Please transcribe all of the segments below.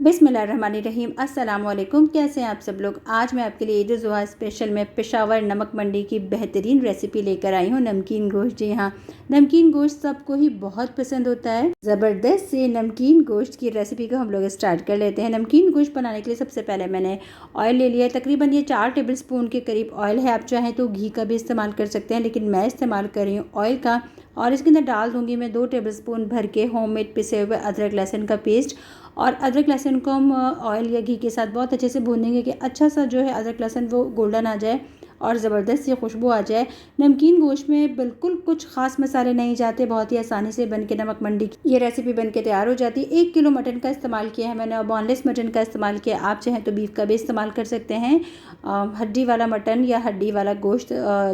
बिस्मिल्लाहिर्रहमानिर्रहीम। अस्सलाम वालेकुम। कैसे हैं आप सब लोग। आज मैं आपके लिए ईद उल ज़ुहा स्पेशल में पेशावर नमक मंडी की बेहतरीन रेसिपी लेकर आई हूँ। नमकीन गोश्त। जी हाँ, नमकीन गोश्त सबको ही बहुत पसंद होता है। ज़बरदस्त से नमकीन गोश्त की रेसिपी को हम लोग स्टार्ट कर लेते हैं। नमकीन गोश्त बनाने के लिए सबसे पहले मैंने ऑयल ले लिया है। तकरीबन ये 4 टेबल स्पून के करीब ऑयल है। आप चाहें तो घी का भी इस्तेमाल कर सकते हैं, लेकिन मैं इस्तेमाल कर रही हूँ ऑयल का। और इसके अंदर डाल दूँगी मैं 2 टेबल स्पून भर के होममेड पिसे हुए अदरक लहसुन का पेस्ट। और अदरक लहसुन को हम ऑयल या घी के साथ बहुत अच्छे से भूनेंगे कि अच्छा सा जो है अदरक लहसुन वो गोल्डन आ जाए और ज़बरदस्त सी खुशबू आ जाए। नमकीन गोश्त में बिल्कुल कुछ ख़ास मसाले नहीं जाते, बहुत ही आसानी से बन के नमक मंडी की ये रेसिपी बन के तैयार हो जाती है। 1 किलो मटन का इस्तेमाल किया है मैंने और बोनलेस मटन का इस्तेमाल किया। आप चाहें तो बीफ का भी इस्तेमाल कर सकते हैं, हड्डी वाला मटन या हड्डी वाला गोश्त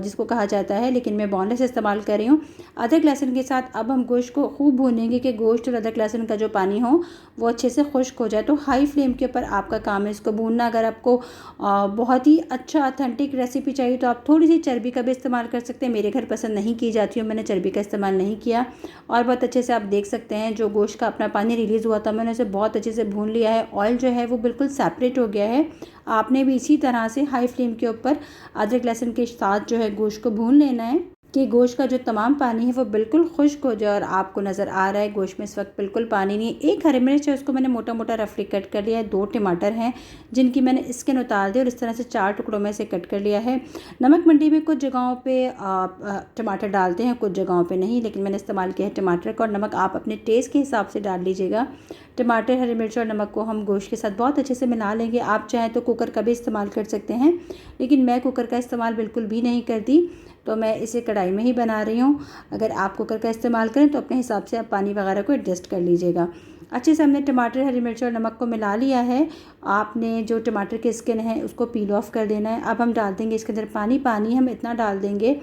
जिसको कहा जाता है, लेकिन मैं बोनलेस इस्तेमाल कर रही हूँ। अदरक लहसुन के साथ अब हम गोश्त को खूब भूनेंगे कि गोश्त और अदरक लहसुन का जो पानी हो वो अच्छे से खुश्क हो जाए। तो हाई फ्लेम के ऊपर आपका काम है इसको भूनना। अगर आपको बहुत ही अच्छा ऑथेंटिक रेसिपी चाहिए तो आप थोड़ी सी चर्बी का भी इस्तेमाल कर सकते हैं। मेरे घर पसंद नहीं की जाती हूँ, मैंने चर्बी का इस्तेमाल नहीं किया। और बहुत अच्छे से आप देख सकते हैं जो गोश्त का अपना पानी रिलीज़ हुआ था मैंने उसे बहुत अच्छे से भून लिया है। ऑयल जो है वो बिल्कुल सेपरेट हो गया है। आपने भी इसी तरह से हाई फ्लेम के ऊपर अदरक लहसुन के साथ जो है गोश्त को भून लेना है कि गोश्त का जो तमाम पानी है वो बिल्कुल खुश्क हो जाए। और आपको नज़र आ रहा है गोश्त में इस वक्त बिल्कुल पानी नहीं है। 1 हरी मिर्च है, उसको मैंने मोटा मोटा रफली कट कर लिया है। 2 टमाटर हैं जिनकी मैंने स्किन उतार दी और इस तरह से 4 टुकड़ों में से कट कर लिया है। नमक मंडी में कुछ जगहों पे टमाटर डालते हैं, कुछ जगहों पे नहीं, लेकिन मैंने इस्तेमाल किया है टमाटर का। और नमक आप अपने टेस्ट के हिसाब से डाल लीजिएगा। टमाटर, हरी मिर्च और नमक को हम गोश्त के साथ बहुत अच्छे से मिला लेंगे। आप चाहें तो कुकर का भी इस्तेमाल कर सकते हैं, लेकिन मैं कुकर का इस्तेमाल बिल्कुल भी नहीं करती, तो मैं इसे कढ़ाई में ही बना रही हूँ। अगर आप कुकर का इस्तेमाल करें तो अपने हिसाब से आप पानी वगैरह को एडजस्ट कर लीजिएगा। अच्छे से हमने टमाटर, हरी मिर्च और नमक को मिला लिया है। आपने जो टमाटर की स्किन है उसको पील ऑफ कर देना है। अब हम डाल देंगे इसके अंदर पानी। पानी हम इतना डाल देंगे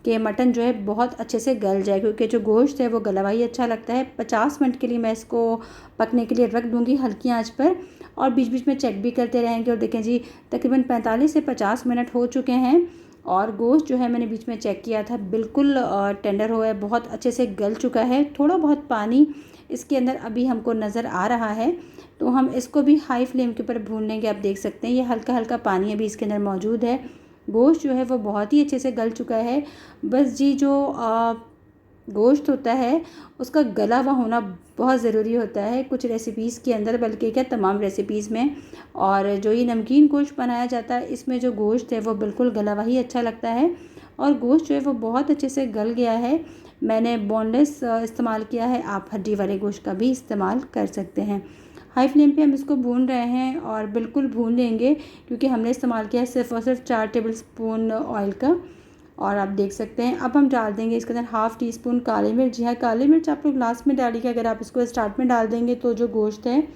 कि मटन जो है बहुत अच्छे से गल जाए, क्योंकि जो गोश्त है वो गला हुआ ही अच्छा लगता है। 50 मिनट के लिए मैं इसको पकने के लिए रख दूँगी हल्की आँच पर, और बीच बीच में चेक भी करते रहेंगे। और देखें जी, तकरीबन 45 से 50 मिनट हो चुके हैं और गोश्त जो है मैंने बीच में चेक किया था बिल्कुल टेंडर हुआ है, बहुत अच्छे से गल चुका है। थोड़ा बहुत पानी इसके अंदर अभी हमको नज़र आ रहा है, तो हम इसको भी हाई फ्लेम के ऊपर भून लेंगे। आप देख सकते हैं ये हल्का हल्का पानी अभी इसके अंदर मौजूद है। गोश्त जो है वो बहुत ही अच्छे से गल चुका है। बस जी जो गोश्त होता है उसका गला हुआ होना बहुत ज़रूरी होता है कुछ रेसिपीज़ के अंदर, बल्कि क्या तमाम रेसिपीज़ में। और जो ये नमकीन गोश्त बनाया जाता है इसमें जो गोश्त है वो बिल्कुल गला हुआ ही अच्छा लगता है। और गोश्त जो है वो बहुत अच्छे से गल गया है। मैंने बोनलेस इस्तेमाल किया है, आप हड्डी वाले गोश्त का भी इस्तेमाल कर सकते हैं। हाई फ्लेम पे हम इसको भून रहे हैं और बिल्कुल भून लेंगे, क्योंकि हमने इस्तेमाल किया है सिर्फ़ और सिर्फ 4 टेबल स्पून ऑयल का। और आप देख सकते हैं अब हम डाल देंगे इसके अंदर हाफ़ टी स्पून काली मिर्च। जी हाँ, काली मिर्च आप लोग लास्ट में डालिएगा। अगर आप इसको स्टार्ट में डाल देंगे तो जो गोश्त है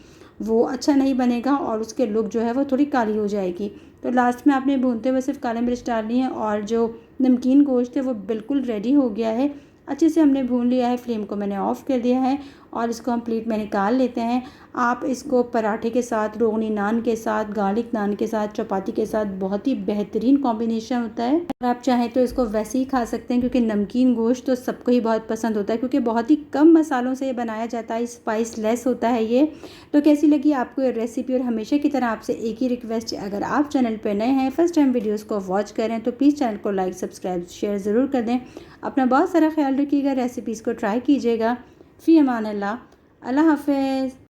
वो अच्छा नहीं बनेगा और उसके लुक जो है वो थोड़ी काली हो जाएगी। तो लास्ट में आपने भूनते हुए सिर्फ काली मिर्च डालनी है। और जो नमकीन गोश्त है वो बिल्कुल रेडी हो गया है, अच्छे से हमने भून लिया है। फ्लेम को मैंने ऑफ़ कर दिया है और इसको हम प्लेट में निकाल लेते हैं। आप इसको पराठे के साथ, रोगनी नान के साथ, गार्लिक नान के साथ, चपाती के साथ बहुत ही बेहतरीन कॉम्बिनेशन होता है। और आप चाहें तो इसको वैसे ही खा सकते हैं, क्योंकि नमकीन गोश्त तो सबको ही बहुत पसंद होता है, क्योंकि बहुत ही कम मसालों से ये बनाया जाता है, स्पाइस लेस होता है ये। तो कैसी लगी आपको ये रेसिपी। और हमेशा की तरह आपसे एक ही रिक्वेस्ट है, अगर आप चैनल पर नए हैं, फर्स्ट टाइम वीडियोज़ को वॉच करें तो प्लीज़ चैनल को लाइक, सब्सक्राइब, शेयर ज़रूर कर दें। अपना बहुत सारा ख्याल रखिएगा, रेसिपीज़ को ट्राई कीजिएगा। फ़ी अमान अल्लाह। अल्लाह हाफ़िज़।